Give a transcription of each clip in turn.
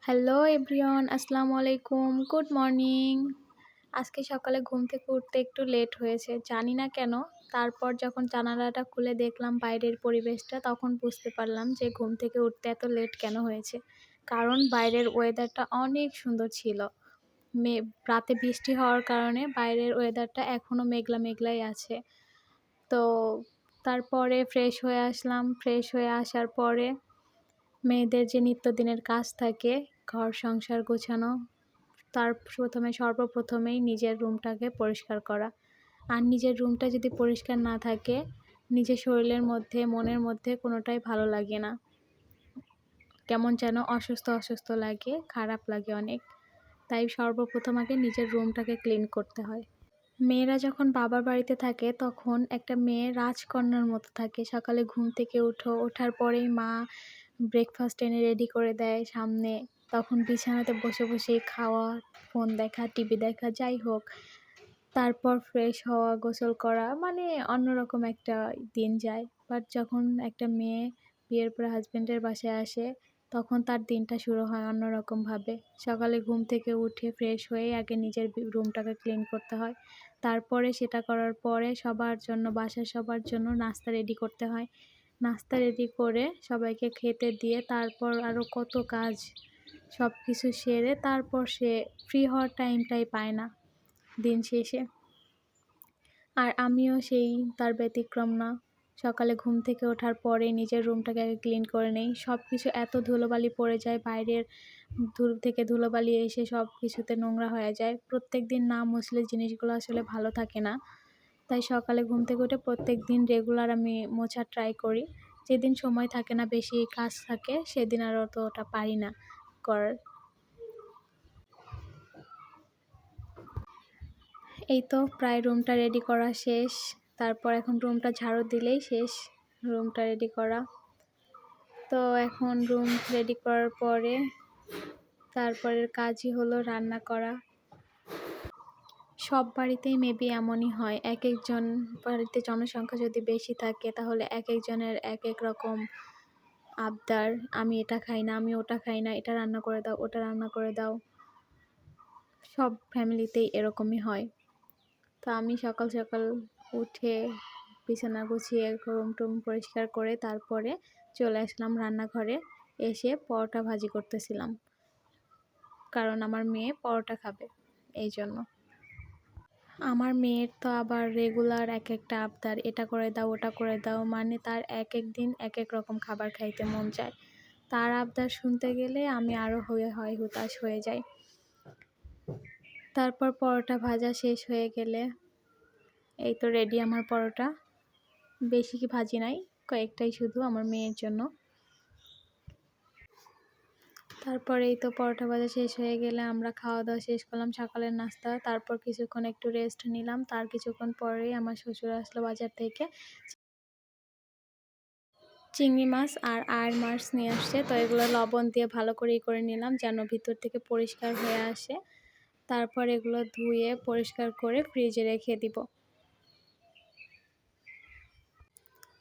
Hello everyone, আসসালামু আলাইকুম, good morning. আজকে সকালে ঘুম থেকে উঠতে একটু লেট হয়েছে, জানি না কেন। তারপর যখন জানালাটা খুলে দেখলাম বাইরের পরিবেশটা, তখন বুঝতে পারলাম যে ঘুম থেকে উঠতে এত লেট কেন হয়েছে। কারণ বাইরের ওয়েদারটা অনেক সুন্দর ছিল। রাতে বৃষ্টি হওয়ার কারণে বাইরের ওয়েদারটা এখনও মেঘলা মেঘলাই আছে। তো তারপরে ফ্রেশ হয়ে আসলাম। ফ্রেশ হয়ে আসার পরে মেয়েদের যে নিত্যদিনের কাজ থাকে, ঘর সংসার গোছানো, তার সর্বপ্রথমেই নিজের রুমটাকে পরিষ্কার করা। আর নিজের রুমটা যদি পরিষ্কার না থাকে, নিজের শরীরের মধ্যে, মনের মধ্যে কোনোটাই ভালো লাগে না। কেমন যেন অসুস্থ অসুস্থ লাগে, খারাপ লাগে অনেক। তাই সর্বপ্রথম আগে নিজের রুমটাকে ক্লিন করতে হয়। মেয়েরা যখন বাবার বাড়িতে থাকে তখন একটা মেয়ে রাজকন্যার মতো থাকে। সকালে ঘুম থেকে ওঠার পরেই মা ব্রেকফাস্ট এনে রেডি করে দেয় সামনে। তখন বিছানাতে বসে বসেই খাওয়া, ফোন দেখা, টিভি দেখা, যাই হোক। তারপর ফ্রেশ হওয়া, গোসল করা, মানে অন্যরকম একটা দিন যায়। বাট যখন একটা মেয়ে বিয়ের পরে হাজব্যান্ডের বাসায় আসে, তখন তার দিনটা শুরু হয় অন্যরকমভাবে। সকালে ঘুম থেকে উঠে ফ্রেশ হয়ে আগে নিজের রুমটাকে ক্লিন করতে হয়। তারপরে সেটা করার পরে বাসার সবার জন্য নাস্তা রেডি করতে হয়। নাস্তা রেডি করে সবাইকে খেতে দিয়ে তারপর আরও কত কাজ, সব কিছু সেরে তারপর সে ফ্রি হওয়ার টাইমটাই পায় না দিন শেষে। আর আমিও সেই তার ব্যতিক্রম না। সকালে ঘুম থেকে ওঠার পরে নিজের রুমটাকে আগে ক্লিন করে নেই। সব কিছু এত ধুলোবালি পড়ে যায়, বাইরের থেকে ধুলোবালি এসে সব কিছুতে নোংরা হয়ে যায়। প্রত্যেকদিন না মুছলে জিনিসগুলো আসলে ভালো থাকে না। তাই সকালে ঘুম থেকে উঠে প্রত্যেকদিন রেগুলার আমি মোছার ট্রাই করি। যেদিন সময় থাকে না, বেশি কাজ থাকে, সেদিন আর অতটা পারি না করার। এই তো প্রায় রুমটা রেডি করা শেষ। তারপর এখন রুমটা ঝাড়ু দিলেই শেষ রুমটা রেডি করা। তো এখন রুম রেডি করার পরে তারপরের কাজই হলো রান্না করা। সব বাড়িতেই মেবি এমনই হয়। এক একজন বাড়িতে জনসংখ্যা যদি বেশি থাকে তাহলে এক একজনের এক এক রকম আবদার। আমি এটা খাই না, আমি ওটা খাই না, এটা রান্না করে দাও, ওটা রান্না করে দাও। সব ফ্যামিলিতেই এরকমই হয়। তো আমি সকাল সকাল উঠে বিছানা গুছিয়ে রুম টুম পরিষ্কার করে তারপরে চলে আসলাম রান্নাঘরে। এসে পরোটা ভাজি করতেছিলাম, কারণ আমার মেয়ে পরোটা খাবে, এই জন্য। আমার মেয়ের তো আবার রেগুলার এক একটা আবদার, এটা করে দাও, ওটা করে দাও, মানে তার এক এক দিন এক এক রকম খাবার খাইতে মন চায়। তার আবদার শুনতে গেলে আমি আরও হয় হুতাশ হয়ে যাই। তারপর পরোটা ভাজা শেষ হয়ে গেলে এই তো রেডি আমার পরোটা। বেশি কি ভাজি নাই, কয়েকটাই শুধু আমার মেয়ের জন্য। তারপরে এই তো পরোটা ভাজা শেষ হয়ে গেলে আমরা খাওয়া দাওয়া শেষ করলাম, সকালের নাস্তা। তারপর কিছুক্ষণ একটু রেস্ট নিলাম। তার কিছুক্ষণ পরেই আমার শ্বশুর আসলো বাজার থেকে। চিংড়ি মাছ আর আয়ের মাছ নিয়ে আসছে। তো এগুলো লবণ দিয়ে ভালো করে নিলাম যেন ভিতর থেকে পরিষ্কার হয়ে আসে। তারপর এগুলো ধুয়ে পরিষ্কার করে ফ্রিজে রেখে দিব।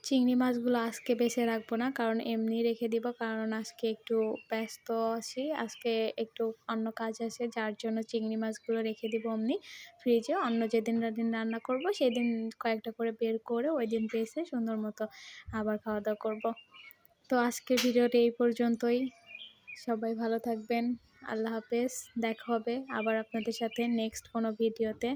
চিংড়ি মাছগুলো আজকে বেছে রাখবো না, কারণ এমনি রেখে দিব, কারণ আজকে একটু ব্যস্ত আছি। আজকে একটু অন্য কাজ আছে, যার জন্য চিংড়ি মাছগুলো রেখে দিব এমনি ফ্রিজে। অন্য যেদিন রান্না করব সেদিন কয়েকটা করে বের করে ওই দিন বেছে সুন্দর মতো আবার খাওয়া দাওয়া করব। তো আজকের ভিডিওটা এই পর্যন্তই। সবাই ভালো থাকবেন। আল্লাহ হাফেজ। দেখা হবে আবার আপনাদের সাথে নেক্সট কোনো ভিডিওতে।